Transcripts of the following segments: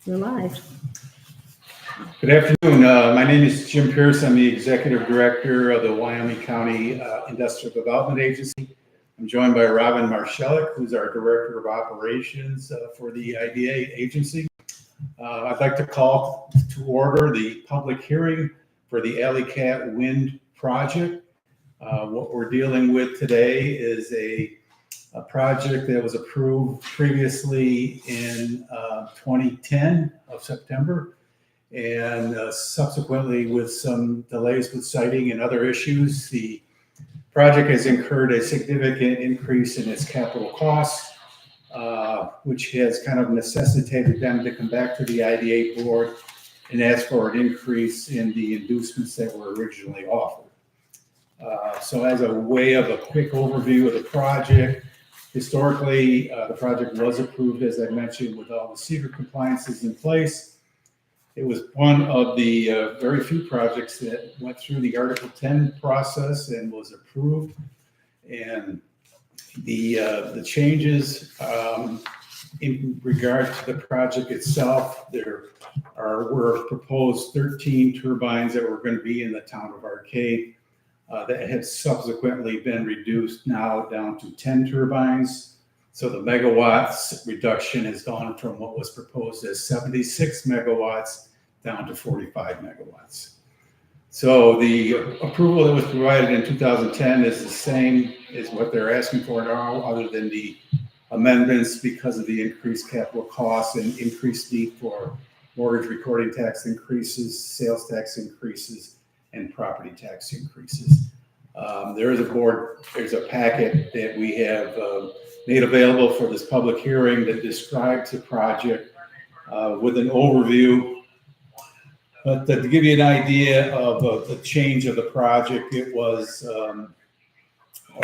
We're live. Good afternoon. My name is Jim Pierce. I'm the Executive Director of the Wyoming County Industrial Development Agency. I'm joined by Robin Marshalik, who's our Director of Operations for the IDA agency. I'd like to call to order the public hearing for the Alle-Catt wind project. What we're dealing with today is a project that was approved previously in 2010 of September. And subsequently, with some delays with siting and other issues, the project has incurred a significant increase in its capital costs, which has kind of necessitated them to come back to the IDA board and ask for an increase in the inducements that were originally offered. So as a way of a quick overview of the project, historically, the project was approved, as I mentioned, with all the secret compliances in place. It was one of the very few projects that went through the Article 10 process and was approved. And the changes in regard to the project itself, were proposed 13 turbines that were going to be in the town of Alle-Catt that had subsequently been reduced now down to 10 turbines. So the megawatts reduction has gone from what was proposed as 76 megawatts down to 45 megawatts. So the approval that was provided in 2010 is the same as what they're asking for now, other than the amendments because of the increased capital costs and increased need for mortgage recording tax increases, sales tax increases, and property tax increases. There's a packet that we have made available for this public hearing that describes the project with an overview. But to give you an idea of the change of the project, it was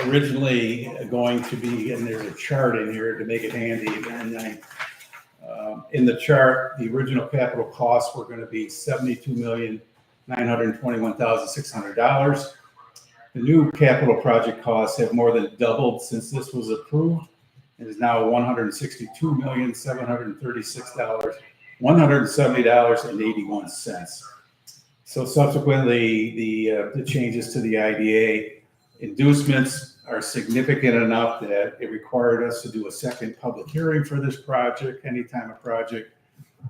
originally going to be, and there's a chart in here to make it handy, and in the chart, the original capital costs were going to be $72,921,600. The new capital project costs have more than doubled since this was approved. It is now $162,736,170.81. So subsequently, the changes to the IDA inducements are significant enough that it required us to do a second public hearing for this project. Anytime a project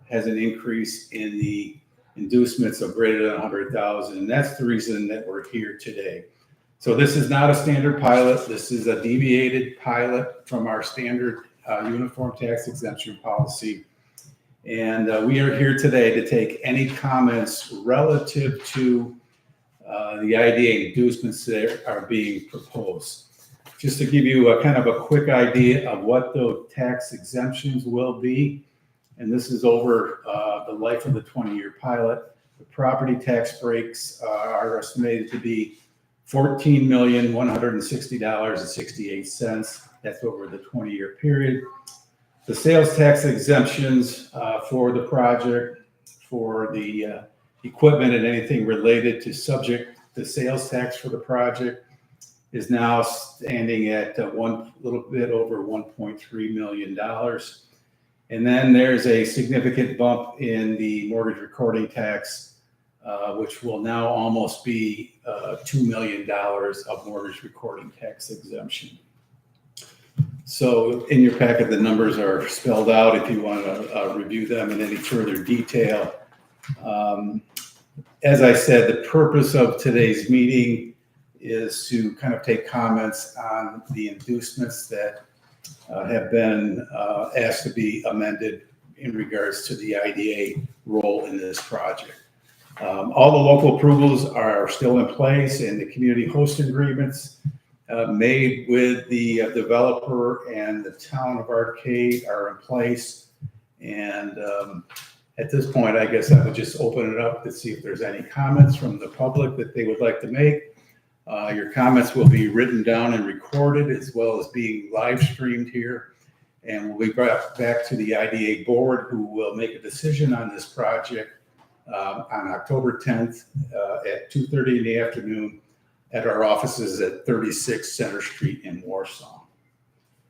has an increase in the inducements of greater than 100,000, and that's the reason that we're here today. So this is not a standard pilot. This is a deviated pilot from our standard uniform tax exemption policy. And we are here today to take any comments relative to the IDA inducements that are being proposed. Just to give you a kind of a quick idea of what the tax exemptions will be, and this is over the life of the 20-year pilot. The property tax breaks are estimated to be $14,160.68. That's over the 20-year period. The sales tax exemptions for the project, for the equipment and anything related to subject to sales tax for the project, is now standing at little bit over $1.3 million. And then there's a significant bump in the mortgage recording tax, which will now almost be $2 million of mortgage recording tax exemption. So in your packet, the numbers are spelled out if you want to review them in any further detail. As I said, the purpose of today's meeting is to kind of take comments on the inducements that have been asked to be amended in regards to the IDA role in this project. All the local approvals are still in place, and the community host agreements made with the developer and the town of Alle-Catt are in place. And at this point, I guess I would just open it up to see if there's any comments from the public that they would like to make. Your comments will be written down and recorded, as well as being live streamed here. And we'll be brought back to the IDA board, who will make a decision on this project on October 10th at 2:30 in the afternoon at our offices at 36 Center Street in Warsaw.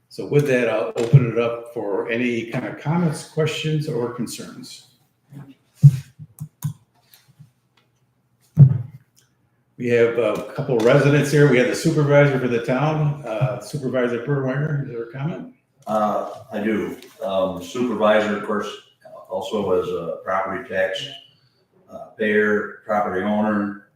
So with that, I'll open it up for any kind of comments, questions, or concerns. We have a couple of residents here. We have the supervisor for the town, Supervisor Burwinger. Is there a comment? I do. Supervisor, of course, also as a property tax payer, property owner,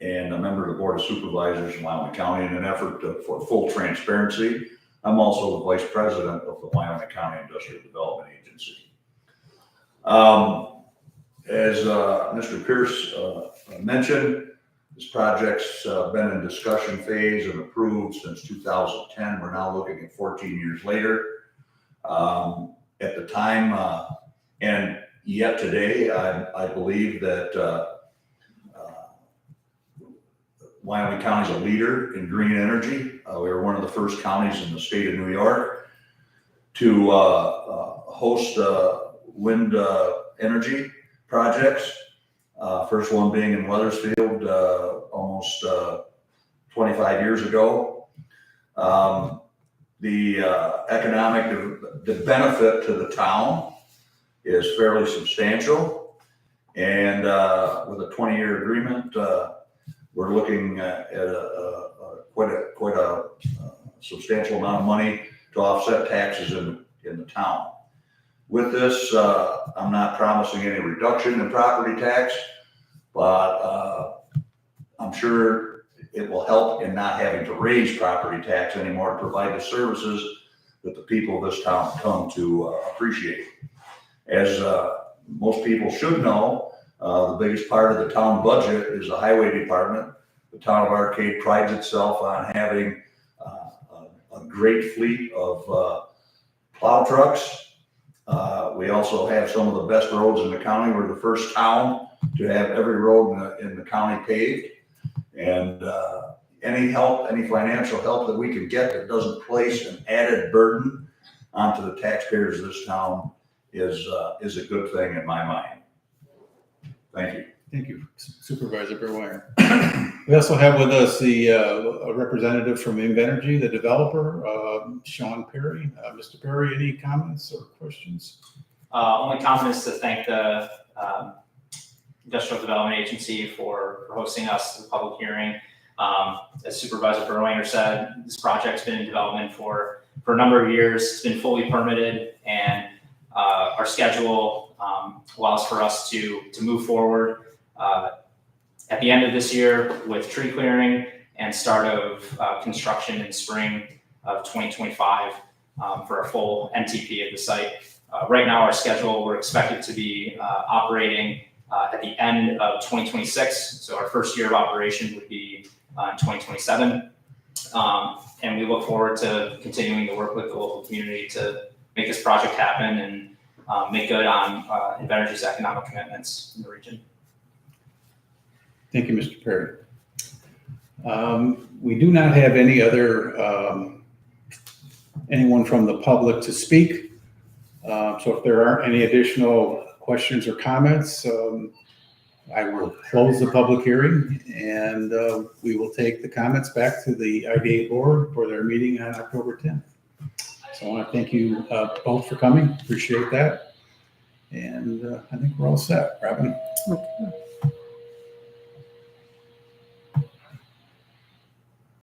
and a member of the Board of Supervisors in Wyoming County in an effort for full transparency. I'm also the Vice President of the Wyoming County Industrial Development Agency. As Mr. Pierce mentioned, this project's been in discussion phase and approved since 2010. We're now looking at 14 years later. At the time, and yet today, I believe that Wyoming County is a leader in green energy. We were one of the first counties in the state of New York to host wind energy projects. First one being in Weathersfield almost 25 years ago. The the benefit to the town is fairly substantial, and with a 20-year agreement, we're looking at quite a substantial amount of money to offset taxes in the town. With this, I'm not promising any reduction in property tax, but I'm sure it will help in not having to raise property tax anymore to provide the services that the people of this town come to appreciate. As most people should know, the biggest part of the town budget is the highway department. The town of Alle-Catt prides itself on having a great fleet of plow trucks. We also have some of the best roads in the county. We're the first town to have every road in the county paved. And any help, any financial help that we can get that doesn't place an added burden onto the taxpayers of this town is a good thing in my mind. Thank you. Thank you, Supervisor Burwinger. We also have with us a representative from Invenergy, the developer, Sean Perry. Mr. Perry, any comments or questions? Only comment is to thank the Industrial Development Agency for hosting us to the public hearing. As Supervisor Burwinger said, this project's been in development for a number of years. It's been fully permitted, and our schedule allows for us to move forward at the end of this year with tree clearing and start of construction in spring of 2025 for a full NTP of the site. Right now, our schedule, we're expected to be operating at the end of 2026. So our first year of operation would be in 2027. And we look forward to continuing to work with the local community to make this project happen and make good on Invenergy's economic commitments in the region. Thank you, Mr. Perry. We do not have any other, anyone from the public to speak. So if there aren't any additional questions or comments, I will close the public hearing, and we will take the comments back to the IDA board for their meeting on October 10th. So I want to thank you both for coming. Appreciate that. And I think we're all set. Robin? Okay.